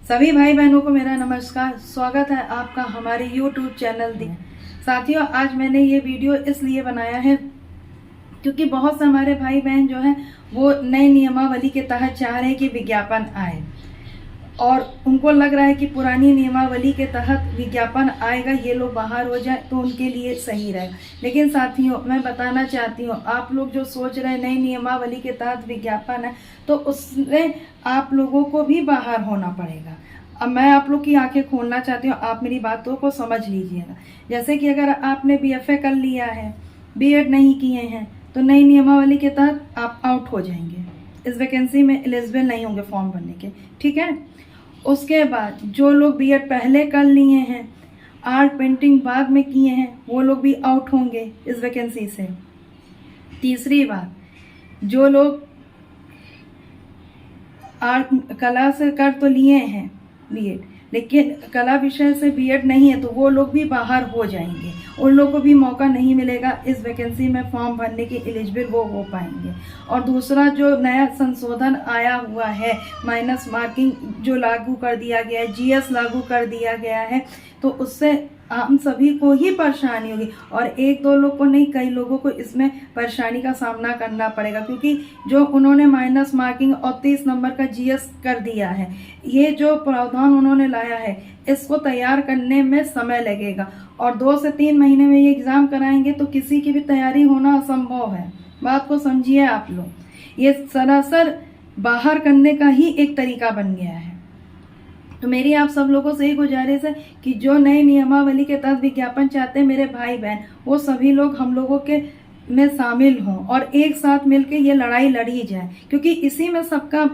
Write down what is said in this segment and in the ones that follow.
सभी भाई बहनों को मेरा नमस्कार। स्वागत है आपका हमारे YouTube चैनल दी। साथियों, आज मैंने ये वीडियो इसलिए बनाया है क्योंकि बहुत से हमारे भाई बहन जो हैं वो नई नियमावली के तहत चाह रहे हैं कि विज्ञापन आए और उनको लग रहा है कि पुरानी नियमावली के तहत विज्ञापन आएगा, ये लोग बाहर हो जाए तो उनके लिए सही रहेगा। लेकिन साथियों, मैं बताना चाहती हूँ, आप लोग जो सोच रहे हैं नई नियमावली के तहत विज्ञापन है तो उसमें आप लोगों को भी बाहर होना पड़ेगा। अब मैं आप लोग की आंखें खोलना चाहती हूँ, आप मेरी बातों को समझ लीजिएगा। जैसे कि अगर आपने BFA कर लिया है, B.Ed नहीं किए हैं, तो नई नियमावली के तहत आप आउट हो जाएंगे, इस वैकेंसी में एलिजिबल नहीं होंगे फॉर्म भरने के। ठीक है। उसके बाद जो लोग B.Ed पहले कर लिए हैं, आर्ट पेंटिंग बाद में किए हैं, वो लोग भी आउट होंगे इस वैकेंसी से। तीसरी बात, जो लोग आर्ट कला से कर तो लिए हैं B.Ed, लेकिन कला विषय से B.Ed नहीं है तो वो लोग भी बाहर हो जाएंगे, उन लोगों को भी मौका नहीं मिलेगा इस वैकेंसी में फॉर्म भरने के एलिजिबल वो हो पाएंगे। और दूसरा, जो नया संशोधन आया हुआ है, माइनस मार्किंग जो लागू कर दिया गया है, GS लागू कर दिया गया है, तो उससे हम सभी को ही परेशानी होगी और एक दो लोग को नहीं, कई लोगों को इसमें परेशानी का सामना करना पड़ेगा, क्योंकि जो उन्होंने माइनस मार्किंग और 30 नंबर का GS कर दिया है, ये जो प्रावधान उन्होंने लाया है, इसको तैयार करने में समय लगेगा और 2 से 3 महीने में ये एग्ज़ाम कराएंगे तो किसी की भी तैयारी होना असंभव है। बात को समझिए आप लोग, ये सरासर बाहर करने का ही एक तरीका बन गया है। तो मेरी आप सब लोगों से ही गुजारिश है कि जो नई नियमावली के तहत विज्ञापन चाहते हैं मेरे भाई बहन, वो सभी लोग हम लोगों के में शामिल हों और एक साथ मिलकर ये लड़ाई लड़ी जाए, क्योंकि इसी में सबका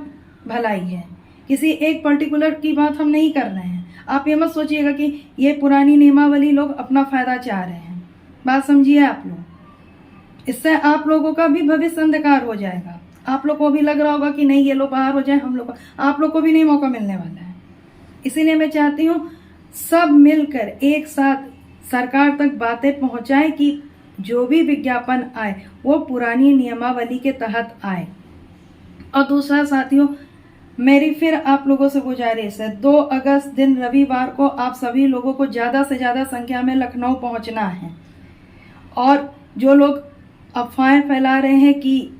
भलाई है। किसी एक पर्टिकुलर की बात हम नहीं कर रहे हैं। आप ये मत सोचिएगा कि ये पुरानी नियमावली लोग अपना फायदा चाह रहे हैं। बात समझिए आप लोग, इससे आप लोगों का भी भविष्य अंधकार हो जाएगा। आप लोग को भी लग रहा होगा कि नहीं, ये लोग बाहर हो जाए, हम लोग, आप लोग को भी नहीं मौका मिलने वाला है। इसीलिए मैं चाहती हूँ सब मिलकर एक साथ सरकार तक बातें पहुंचाएं कि जो भी विज्ञापन आए वो पुरानी नियमावली के तहत आए। और दूसरा साथियों, मेरी फिर आप लोगों से गुजारिश है, 2 अगस्त दिन रविवार को आप सभी लोगों को ज़्यादा से ज़्यादा संख्या में लखनऊ पहुंचना है। और जो लोग अफवाहें फैला रहे हैं कि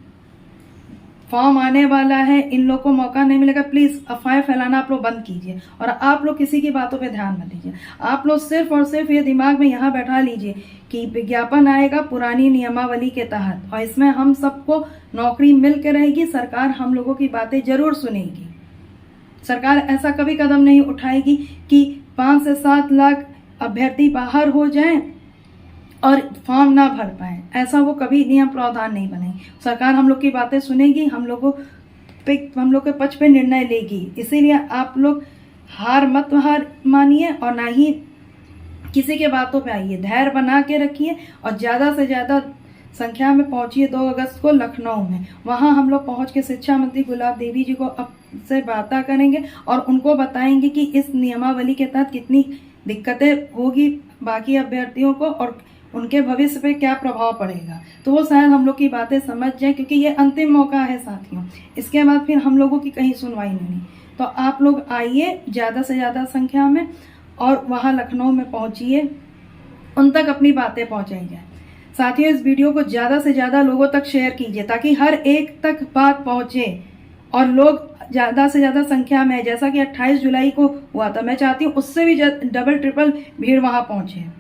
फॉर्म आने वाला है, इन लोग को मौका नहीं मिलेगा, प्लीज़ अफवाहें फैलाना आप लोग बंद कीजिए और आप लोग किसी की बातों पे ध्यान मत दीजिए। आप लोग सिर्फ और सिर्फ ये दिमाग में यहाँ बैठा लीजिए कि विज्ञापन आएगा पुरानी नियमावली के तहत और इसमें हम सबको नौकरी मिल के रहेगी। सरकार हम लोगों की बातें जरूर सुनेगी। सरकार ऐसा कभी कदम नहीं उठाएगी कि 5 से 7 लाख अभ्यर्थी बाहर हो जाएं और फॉर्म ना भर पाए, ऐसा वो कभी नियम प्रावधान नहीं बनेगी। सरकार हम लोग की बातें सुनेगी, हम लोग के पक्ष पे निर्णय लेगी। इसीलिए आप लोग हार मत मानिए और ना ही किसी के बातों पे आइए, धैर्य बना के रखिए और ज़्यादा से ज़्यादा संख्या में पहुंचिए 2 अगस्त को लखनऊ में। वहां हम लोग पहुंच के शिक्षा मंत्री गुलाब देवी जी को से बातें करेंगे और उनको बताएंगे कि इस नियमावली के तहत कितनी दिक्कतें होगी बाकी अभ्यर्थियों को और उनके भविष्य पे क्या प्रभाव पड़ेगा, तो वो शायद हम लोग की बातें समझ जाए, क्योंकि ये अंतिम मौका है साथियों। इसके बाद फिर हम लोगों की कहीं सुनवाई नहीं। तो आप लोग आइए ज़्यादा से ज़्यादा संख्या में और वहाँ लखनऊ में पहुँचिए, उन तक अपनी बातें पहुँचाई जाए। साथियों, इस वीडियो को ज़्यादा से ज़्यादा लोगों तक शेयर कीजिए ताकि हर एक तक बात पहुँचे और लोग ज़्यादा से ज़्यादा संख्या में, जैसा कि 28 जुलाई को हुआ था, मैं चाहती हूँ उससे भी डबल ट्रिपल भीड़ वहाँ पहुँचे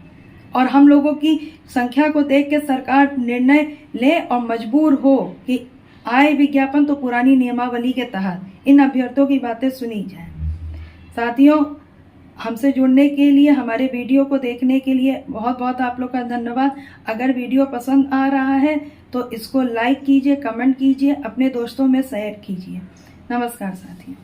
और हम लोगों की संख्या को देख के सरकार निर्णय ले और मजबूर हो कि आए विज्ञापन तो पुरानी नियमावली के तहत इन अभ्यर्थियों की बातें सुनी जाए। साथियों, हमसे जुड़ने के लिए, हमारे वीडियो को देखने के लिए बहुत बहुत आप लोग का धन्यवाद। अगर वीडियो पसंद आ रहा है तो इसको लाइक कीजिए, कमेंट कीजिए, अपने दोस्तों में शेयर कीजिए। नमस्कार साथियों।